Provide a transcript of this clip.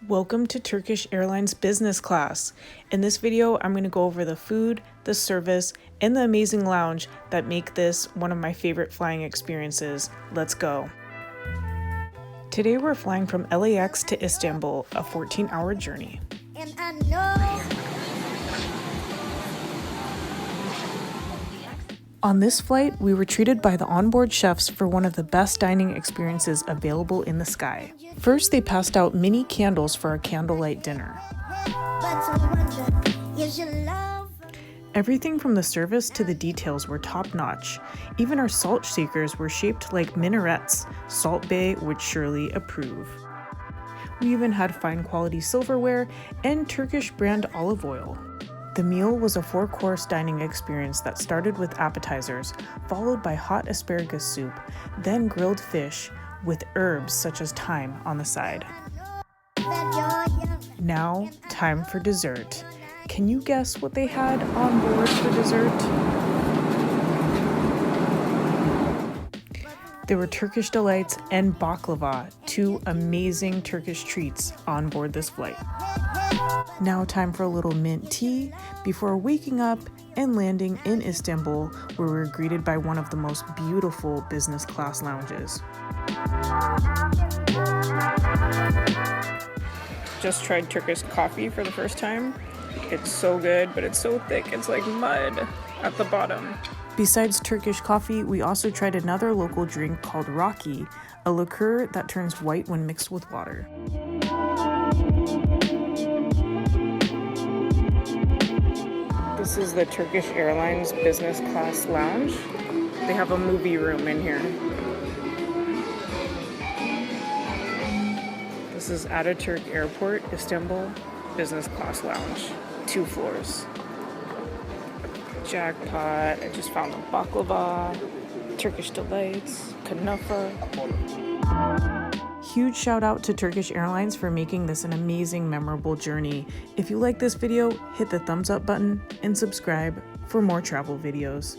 Welcome to Turkish Airlines business class. In this video, I'm going to go over the food, the service, and the amazing lounge that make this one of my favorite flying experiences. Let's go. Today we're flying from LAX to Istanbul, a 14-hour journey. And I know. On this flight, we were treated by the onboard chefs for one of the best dining experiences available in the sky. First, they passed out mini candles for our candlelight dinner. Everything from the service to the details were top-notch. Even our salt shakers were shaped like minarets. Salt Bay would surely approve. We even had fine-quality silverware and Turkish brand olive oil. The meal was a 4-course dining experience that started with appetizers, followed by hot asparagus soup, then grilled fish with herbs such as thyme on the side. Now, time for dessert. Can you guess what they had on board for dessert? There were Turkish delights and baklava, two amazing Turkish treats on board this flight. Now time for a little mint tea before waking up and landing in Istanbul, where we were greeted by one of the most beautiful business class lounges. Just tried Turkish coffee for the first time. It's so good, but it's so thick, it's like mud at the bottom. Besides Turkish coffee, we also tried another local drink called Raki, a liqueur that turns white when mixed with water. This is the Turkish Airlines business class lounge. They have a movie room in here. This is Ataturk Airport, Istanbul, business class lounge. 2 floors. Jackpot. I just found the baklava, Turkish delights, kanafa. Huge shout out to Turkish Airlines for making this an amazing, memorable journey. If you like this video, hit the thumbs up button and subscribe for more travel videos.